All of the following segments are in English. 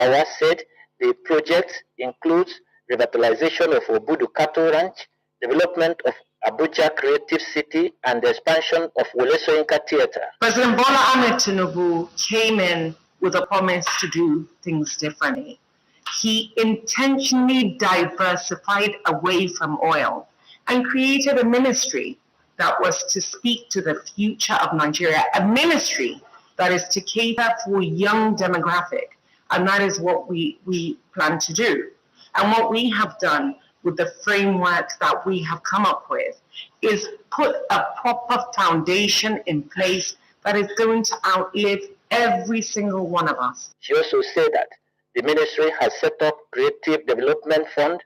Awa said the project includes revitalization of Obudu Cattle Ranch, development of Abuja Creative City, and the expansion of Wole Soyinka Theatre. President Bola Ahmed Tinubu came in with a promise to do things differently. He intentionally diversified away from oil and created a ministry that was to speak to the future of Nigeria, a ministry that is to cater for young demographic. And that is what we plan to do. And what we have done with the framework that we have come up with is put a proper foundation in place that is going to outlive every single one of us. She also said that the ministry has set up Creative Development Fund,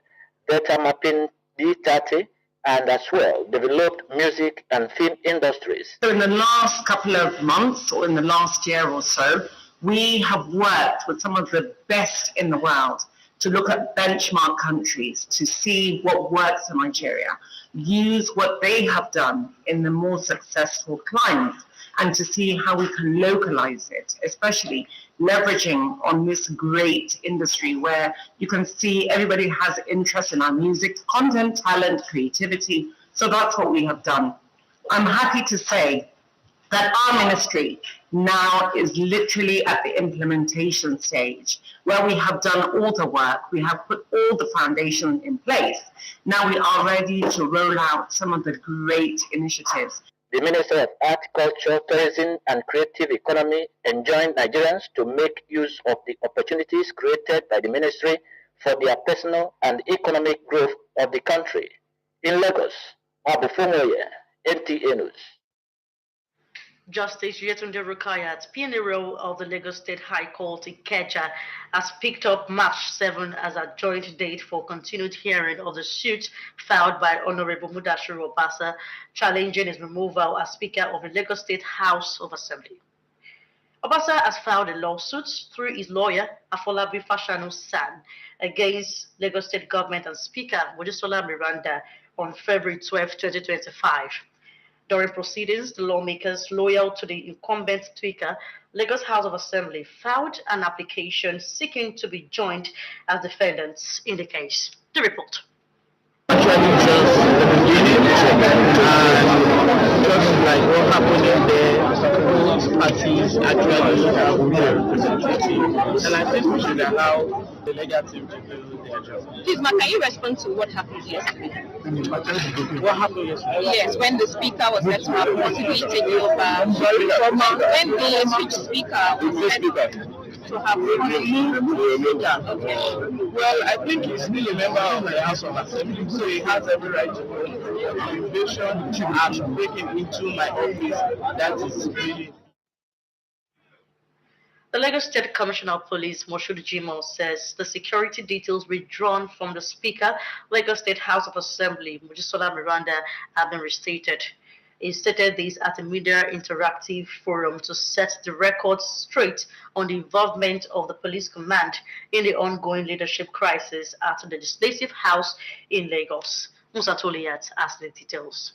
Data Mapping B30, and as well developed music and film industries. So in the last couple of months, or in the last year or so, we have worked with some of the best in the world to look at benchmark countries to see what works in Nigeria, use what they have done in the more successful climates, and to see how we can localize it, especially leveraging on this great industry where you can see everybody has interest in our music, content, talent, creativity. So that's what we have done. I'm happy to say that our ministry now is literally at the implementation stage, where we have done all the work, we have put all the foundations in place. Now we are ready to roll out some of the great initiatives. The Minister of Art, Culture, Tourism and Creative Economy enjoined Nigerians to make use of the opportunities created by the ministry for their personal and economic growth of the country. In Lagos, Abufumoye, NTA News. Justice Yetunde Rukayat, PNRO of the Lagos State High Court Ikeja, has picked up March 7 as a joint date for continued hearing of the suit filed by Honorable Mudashiru Obasa, challenging his removal as Speaker of the Lagos State House of Assembly. Obasa has filed a lawsuit through his lawyer, Afolabi Fashanu San, against Lagos State government and Speaker Mojisola Miranda on February 12, 2025. During proceedings, the lawmakers loyal to the incumbent Speaker, Lagos House of Assembly, filed an application seeking to be joined as defendants in the case. The report. Just like what happened in there, both parties actually have their representative. And I think we should allow the legal team to do their job. Please, Ma, can you respond to what happened yesterday? What happened yesterday? Yes, when the speaker was said to have possibly taken over. When the speaker was said to have removed. Okay. Well, I think he's still a member of the House of Assembly, so he has every right to vote. The invasion and breaking into my office, that is really. The Lagos State Commissioner of Police, Moshood Jimoh, says the security details withdrawn from the Speaker, Lagos State House of Assembly, Mojisola Miranda, have been restated. He stated this at a media interactive forum to set the record straight on the involvement of the police command in the ongoing leadership crisis at the Legislative House in Lagos. Musa Toliat has the details.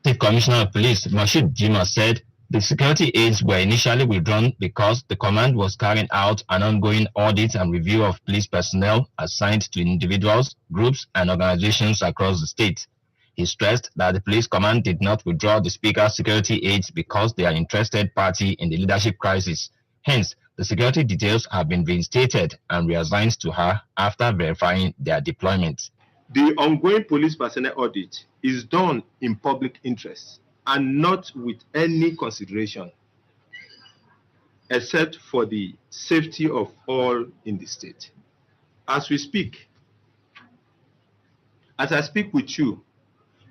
The Commissioner of Police, Moshood Jimoh, said the security aids were initially withdrawn because the command was carrying out an ongoing audit and review of police personnel assigned to individuals, groups, and organizations across the state. He stressed that the police command did not withdraw the Speaker's security aids because they are an interested party in the leadership crisis. Hence, the security details have been reinstated and reassigned to her after verifying their deployment. The ongoing police personnel audit is done in public interest and not with any consideration except for the safety of all in the state. As I speak with you,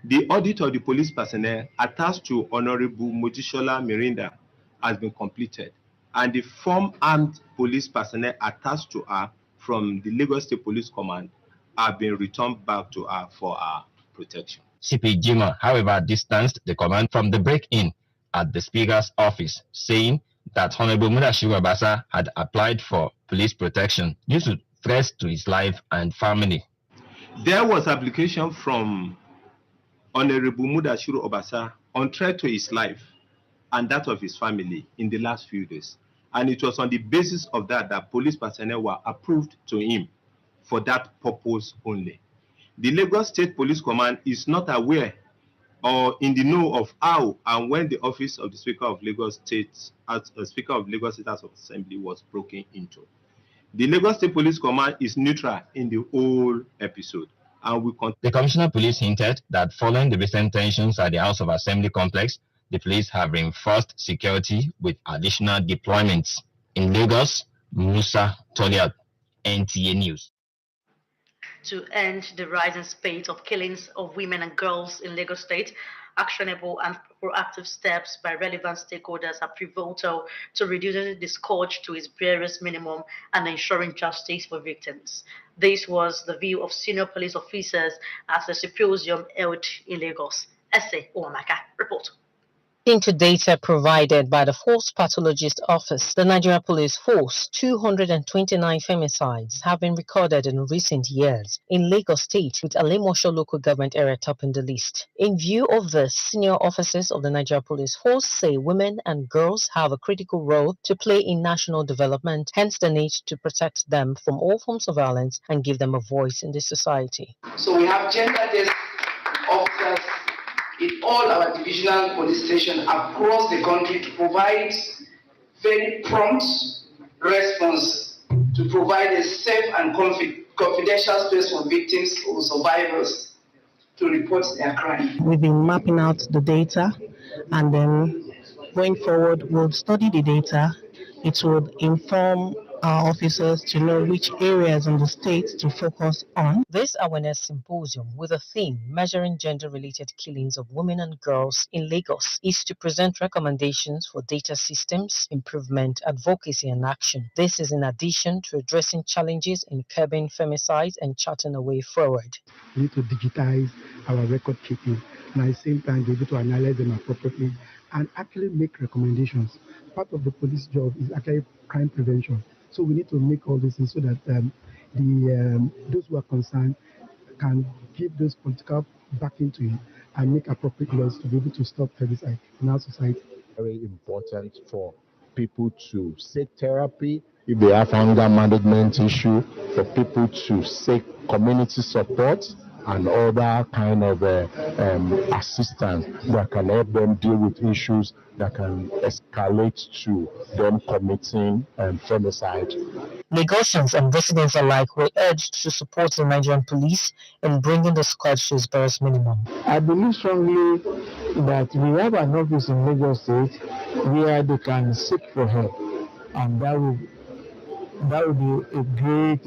the audit of the police personnel attached to Honorable Mojisola Miranda has been completed, and the former armed police personnel attached to her from the Lagos State Police Command have been returned back to her for her protection. CP Jimoh, however, distanced the command from the break-in at the Speaker's office, saying that Honorable Mudashiru Obasa had applied for police protection due to threats to his life and family. There was application from Honorable Mudashiru Obasa on threat to his life and that of his family in the last few days. And it was on the basis of that that police personnel were approved to him for that purpose only. The Lagos State Police Command is not aware or in the know of how and when the office of the Speaker of Lagos State, Speaker of Lagos State House of Assembly was broken into. The Lagos State Police Command is neutral in the whole episode. And the Commissioner of Police hinted that following the recent tensions at the House of Assembly complex, the police have reinforced security with additional deployments. In Lagos, Musa Toliat, NTA News. To end the rising spate of killings of women and girls in Lagos State, actionable and proactive steps by relevant stakeholders are pivotal to reducing the scourge to its barest minimum and ensuring justice for victims. This was the view of senior police officers at the symposium held in Lagos. Ese Uwamaka report. Into data provided by the Force Pathologist Office, the Nigeria Police Force, 229 femicides have been recorded in recent years in Lagos State, with Alemosho local government area topping the list. In view of this, senior officers of the Nigeria Police Force say women and girls have a critical role to play in national development, hence the need to protect them from all forms of violence and give them a voice in the society. So we have gender-based officers in all our divisional police stations across the country to provide very prompt response, to provide a safe and confidential space for victims or survivors to report their crime. We've been mapping out the data, and then going forward, we'll study the data. It would inform our officers to know which areas in the state to focus on. This awareness symposium, with a theme measuring gender-related killings of women and girls in Lagos, is to present recommendations for data systems, improvement, advocacy and action. This is in addition to addressing challenges in curbing femicides and charting a way forward. We need to digitize our record keeping and at the same time be able to analyze them appropriately and actually make recommendations. Part of the police job is actually crime prevention. So we need to make all this things so that those who are concerned can give those political backing to it and make appropriate laws to be able to stop femicide in our society. Very important for people to seek therapy if they have anger management issue, for people to seek community support and other kind of assistance that can help them deal with issues that can escalate to them committing femicide. Lagosians and residents alike were urged to support the Nigerian police in bringing the scourge to its barest minimum. I believe strongly that we have an office in Lagos State where they can seek for help, and that would be a great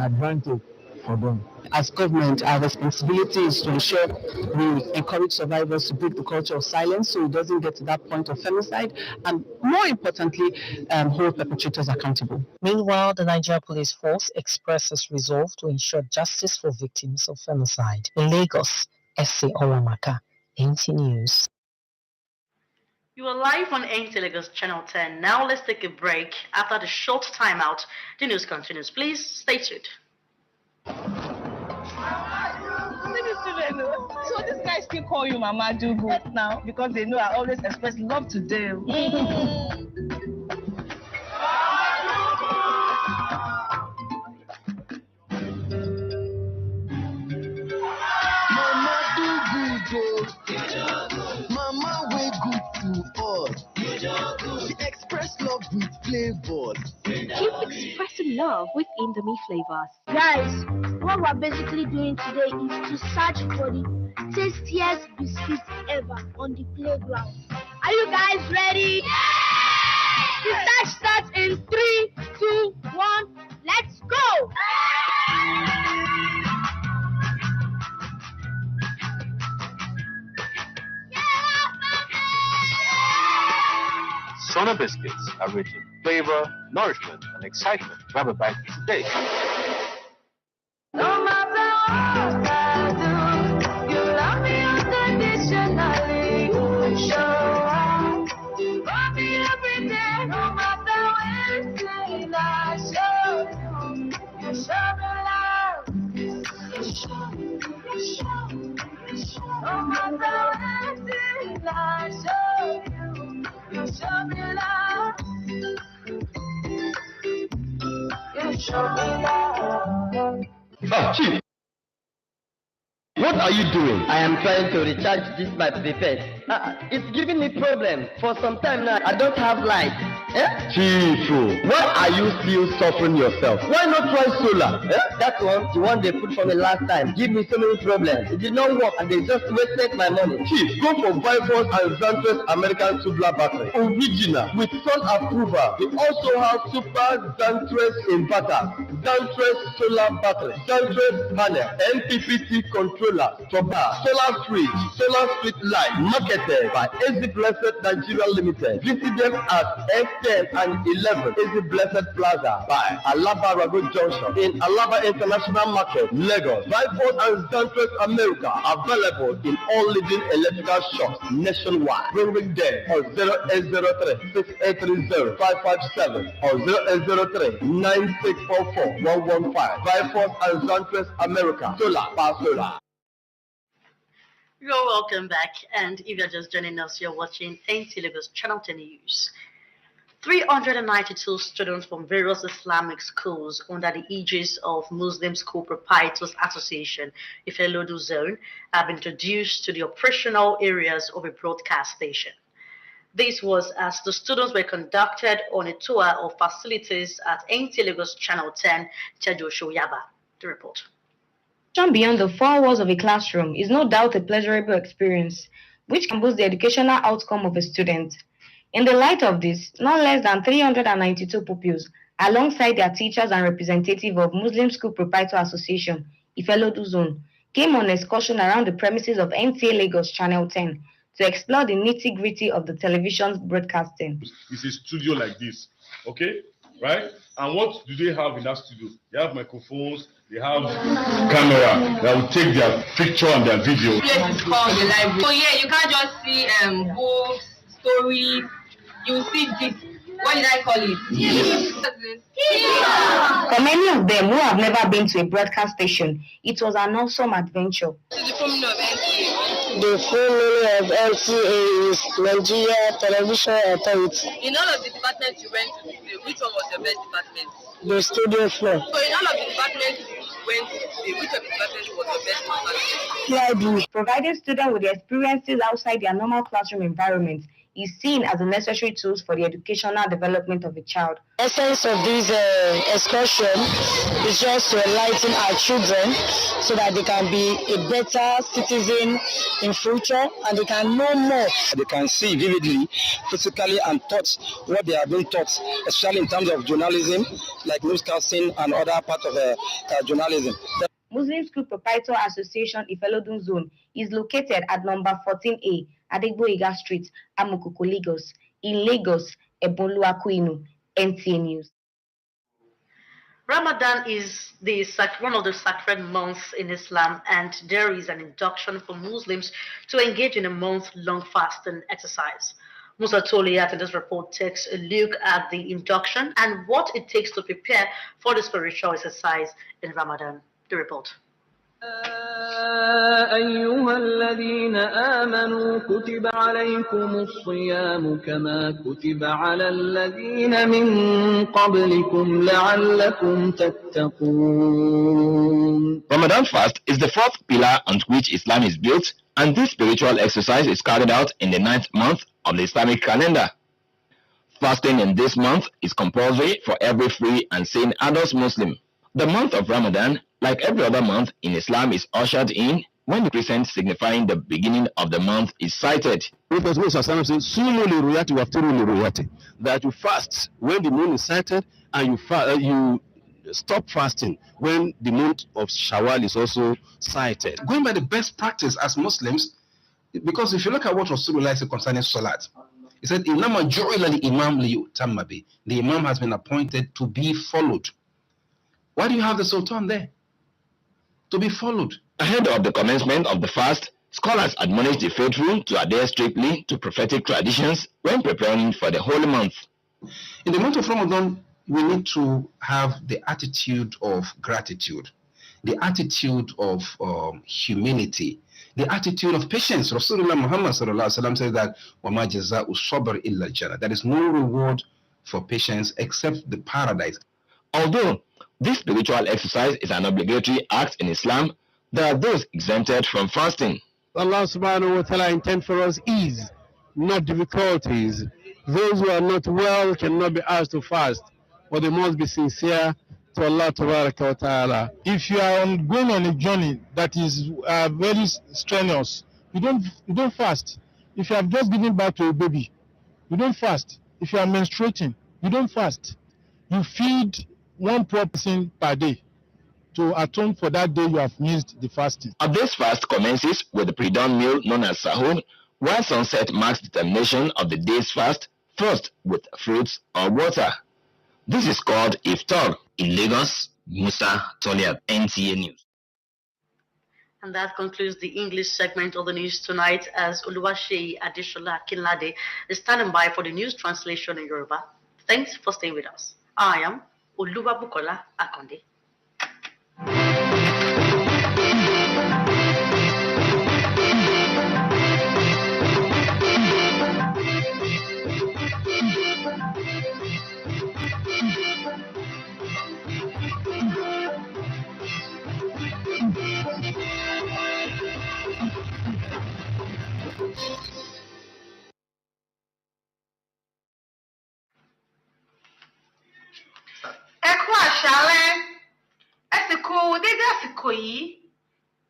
advantage for them. As government, our responsibility is to ensure we encourage survivors to break the culture of silence so it doesn't get to that point of femicide, and more importantly, hold perpetrators accountable. Meanwhile, the Nigeria Police Force expresses resolve to ensure justice for victims of femicide. In Lagos, Ese Uwamaka, NT News. You are live on NT Lagos Channel 10. Now let's take a break. After the short timeout, the news continues. Please stay tuned. So these guys still call you Mama Do Good now because they know I always express love to them. Mama do good, Mama way good to us. She express love with flavors. Keep expressing love with Indomie flavors. Guys, what we're basically doing today is to search for the tastiest biscuits ever on the playground. Are you guys ready? Yeah! The search starts in 3, 2, 1. Let's go! Sona biscuits are rich in flavor, nourishment, and excitement. Grab a bite today. No matter what I do, you love me unconditionally. You show up for me every day. No matter when I show you, you show me love. You show me, you show me, you show me. No matter when I show you, you show me love. You show me love. Chief, what are you doing? I am trying to recharge this my prepaid. It's giving me problem for some time now. I don't have light. Chief, why are you still suffering yourself? Why not try solar? That one, the one they put for me last time, give me so many problems. It did not work and they just wasted my money. Chief, go for Vipers and Zantres American Tubular Battery. Original, with sun approval. We also have Super Zantres inverter, Zantres solar battery, Zantres panel, MPPT controller, solar fridge, solar street light, marketed by Easy Blessed Nigeria Limited. Visit them at F10 and 11 Easy Blessed Plaza by Alaba Rago Junction in Alaba International Market, Lagos. Vipers and Zantres America available in all leading electrical shops nationwide. Ring them on 0803 6830 557 or 0803 9644 115. Vipers and Zantres America. Solar, power solar. You're welcome back, and if you're just joining us, you're watching NT Lagos Channel 10 News. 392 students from various Islamic schools under the aegis of Muslim School Proprietors Association, Ifelodu Zone, have been introduced to the operational areas of a broadcast station. This was as the students were conducted on a tour of facilities at NT Lagos Channel 10, Tejo Yaba. The report. Beyond the four walls of a classroom is no doubt a pleasurable experience, which can boost the educational outcome of a student. In the light of this, not less than 392 pupils, alongside their teachers and representative of Muslim School Proprietor Association, Ifelodu Zone, came on excursion around the premises of NTA Lagos Channel 10 to explore the nitty-gritty of the television's broadcasting. It's a studio like this, okay? Right? And what do they have in that studio? They have microphones, they have camera that will take their picture and their video. This place is called the library. So yeah, you can't just see books, stories. You see this. What did I call it? For many of them who have never been to a broadcast station, it was an awesome adventure. The full meaning of NTA. The full meaning of NTA is Nigeria Television Authority. In all of the departments you went to today, which one was your best department? The studio floor. So in all of the departments you went to today, which of the departments was your best department? Library. Providing students with the experiences outside their normal classroom environment is seen as a necessary tool for the educational development of a child. The essence of this excursion is just to enlighten our children so that they can be a better citizen in future and they can know more. They can see vividly, physically and touch what they are being taught, especially in terms of journalism, like newscasting and other parts of journalism. Muslim School Proprietor Association Ifelodun Zone is located at number 14A, Adegboyega Street, Amokoko, Lagos. In Lagos, Ebonluakuinu, NTA News. Ramadan is one of the sacred months in Islam, and there is an induction for Muslims to engage in a month-long fasting exercise. Musa Toliat in this report takes a look at the induction and what it takes to prepare for the spiritual exercise in Ramadan. The report. أيها الذين آمنوا كتب عليكم الصيام كما كتب على الذين من قبلكم لعلكم تتقون. Ramadan fast is the fourth pillar on which Islam is built, and this spiritual exercise is carried out in the 9th month of the Islamic calendar. Fasting in this month is compulsory for every free and sane adult Muslim. The month of Ramadan, like every other month in Islam, is ushered in when the crescent signifying the beginning of the month is sighted. That you fast when the moon is sighted, and you stop fasting when the month of Shawwal is also sighted. Going by the best practice as Muslims, because if you look at what Rasulullah said concerning Salat, he said, the Imam has been appointed to be followed. Why do you have the Sultan there? To be followed. Ahead of the commencement of the fast, scholars admonish the faithful to adhere strictly to prophetic traditions when preparing for the holy month. In the month of Ramadan, we need to have the attitude of gratitude, the attitude of humility, the attitude of patience. Rasulullah Muhammad sallallahu alaihi wasallam says that وَمَا جَزَاءُ الصَّبْرِ إِلَّا الْجَنَّةِ. There is no reward for patients except the paradise. Although this spiritual exercise is an obligatory act in Islam, there are those exempted from fasting. Allah subhanahu wa ta'ala intend for us ease, not difficulties. Those who are not well cannot be asked to fast, but they must be sincere to Allah wa ta'ala. If you are going on a journey that is very strenuous, you don't fast. If you have just given birth to a baby, you don't fast. If you are menstruating, you don't fast. You feed one poor person per day to atone for that day you have missed the fasting. This fast commences with the pre-dawn meal known as sahur, while sunset marks the termination of the day's fast, first with fruits or water. This is called iftar. In Lagos, Musa Toliat, NTA News. And that concludes the English segment of the news tonight, as Oluwaseyi Adeshola Akinlade is standing by for the news translation in Yoruba. Thanks for staying with us. I am Oluwabukola Akonde. Ẹkú àṣálẹ́, ẹ sì kú dédé àsìkò yìí.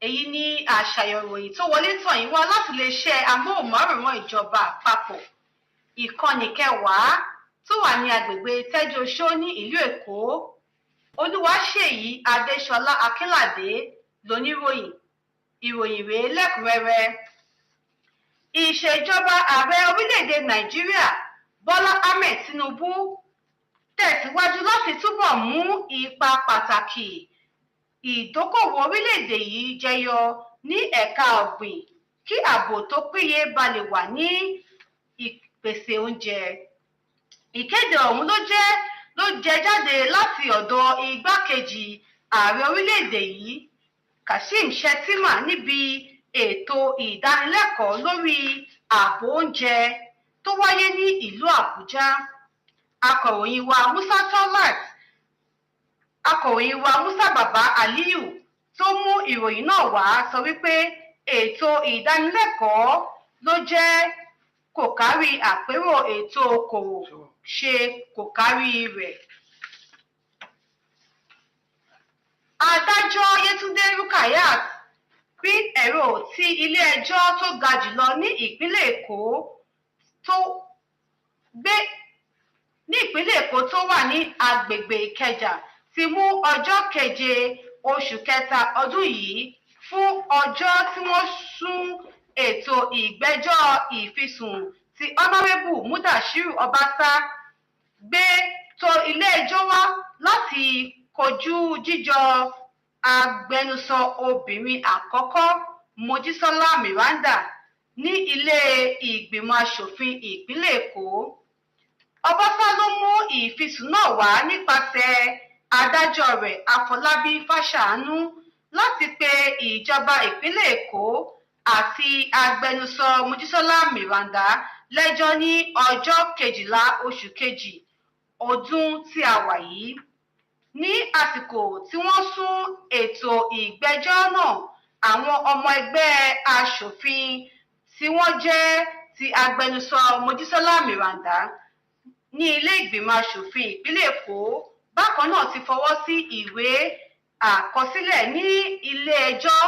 Èyí ni àṣàyàn ìròyìn tó wọlé tọ̀ yín wá láti lè ṣe amóhùnmáwòrán ìjọba àpapọ̀. Ìkànnì kẹwàá tó wà ní agbègbè Tẹ́jọ́ṣó ní ìlú Èkó. Olúwaṣèyí Adéṣọlá Akínládé lóníròyìn. Ìròyìn rèé lẹ́kùnrẹ́rẹ́. Ìṣèjọba ààrẹ orílẹ̀-èdè Nàìjíríà Bọ́lá Ahmed Tinubu tẹ̀síwájú láti túbọ̀ mú ipa pàtàkì ìdókòwò orílẹ̀-èdè yìí jẹyọ ní ẹ̀ka ọ̀gbìn kí ààbò tó péye ba lè wà ní ìpèsè oúnjẹ. Ìkéde ọ̀hún ló jẹ jáde láti ọ̀dọ̀ igbákejì ààrẹ orílẹ̀-èdè yìí Kashim Shettima níbi ètò ìdánilẹ́kọ̀ọ́ lórí ààbò oúnjẹ tó wáyé ní ìlú Àbújá. Akọ̀ròyìn wa Musa Baba Aliyu tó mú ìròyìn náà wá sọ wípé ètò ìdánilẹ́kọ̀ọ́ ló jẹ́ kòkárí àpérò ètò okòwò ṣe kòkárí rẹ̀. Adájọ́ Yétúndé Rukayat pín ẹ̀rọ tí ilé-ẹjọ́ tó ga jùlọ ní ìpínlẹ̀ Èkó tó wà ní agbègbè Ìkẹjà ti mú ọjọ́ 7 oṣù kẹta ọdún yìí fún ọjọ́ tí wọ́n sún ètò ìgbẹ́jọ́ ìfisùn tí Honorable Mudashiru Obasa gbé tó ilé-ẹjọ́ wá láti kojú jíjọ agbẹnusọ obìnrin àkọ́kọ́ Mojísọ́lá Miranda ní ilé ìgbìmọ̀ aṣòfin ìpínlẹ̀ Èkó. Obasa ló mú ìfisùn náà wá nípasẹ̀ adájọ́ rẹ̀ Afọlábí Fáṣàánú láti pe ìjọba ìpínlẹ̀ Èkó àti agbẹnusọ Mojísọ́lá Miranda lẹ́jọ́ ní ọjọ́ 12 oṣù kejì ọdún tí a wà yìí. Ní àsìkò tí wọ́n sún ètò ìgbẹ́jọ́ náà, àwọn ọmọ ẹgbẹ́ aṣòfin tí wọ́n jẹ́ ti agbẹnusọ Mojísọ́lá Miranda ní ilé ìgbìmọ̀ aṣòfin ìpínlẹ̀ Èkó bákan náà ti fọwọ́ sí ìwé àkọsílẹ̀ ní ilé-ẹjọ́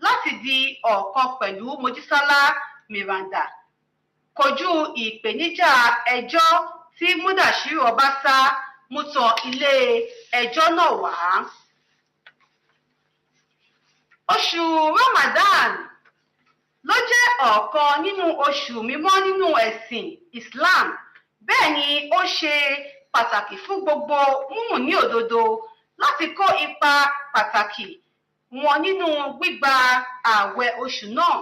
láti di ọ̀kan pẹ̀lú Mojísọ́lá Miranda kojú ìpèníjà ẹjọ́ tí Mudashiru Obasa mú tọ ilé-ẹjọ́ náà wá. Oṣù Ramadan ló jẹ́ ọ̀kan nínú oṣù mímọ́ nínú ẹ̀sìn Islam, bẹ́ẹ̀ ni ó ṣe pàtàkì fún gbogbo mùmínì òdodo láti kó ipa pàtàkì wọn nínú gbígba ààwẹ̀ oṣù náà.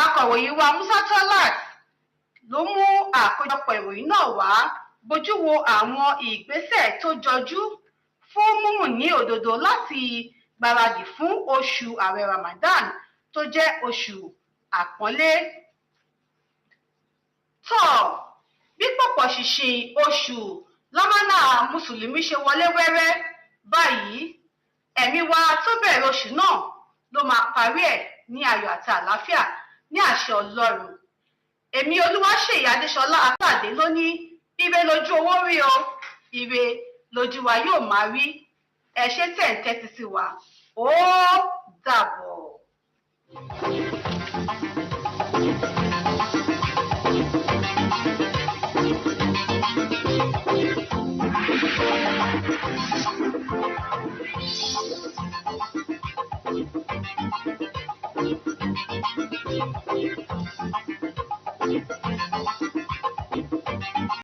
Akọ̀ròyìn wa Musa Tolat ló mú àkójọpọ̀ ìròyìn náà wá bójú wo àwọn ìgbésẹ̀ tó jọjú fún mùmínì òdodo láti gbáradì fún oṣù ààwẹ̀ Ramadan tó jẹ́ oṣù àpọ́nlé. bí pọ̀pọ̀ ṣìnṣìn oṣù lọ́mọ́nà mùsùlùmí ṣe wọlé wẹ́rẹ́ báyìí ẹ̀mí wa tó bẹ̀rẹ̀ oṣù náà ló máa parí ẹ̀ ní ayọ̀ àti àlàáfíà ní àṣẹ Ọlọ́run. Èmi Olúwaṣèyí Adéṣọlá Àpàdé ló ní ire lójú owó rí o, ire lójú wa yóò máa rí. Ẹ ṣé tẹ̀ ń tẹ́tí sí wa. Ó dàbọ̀.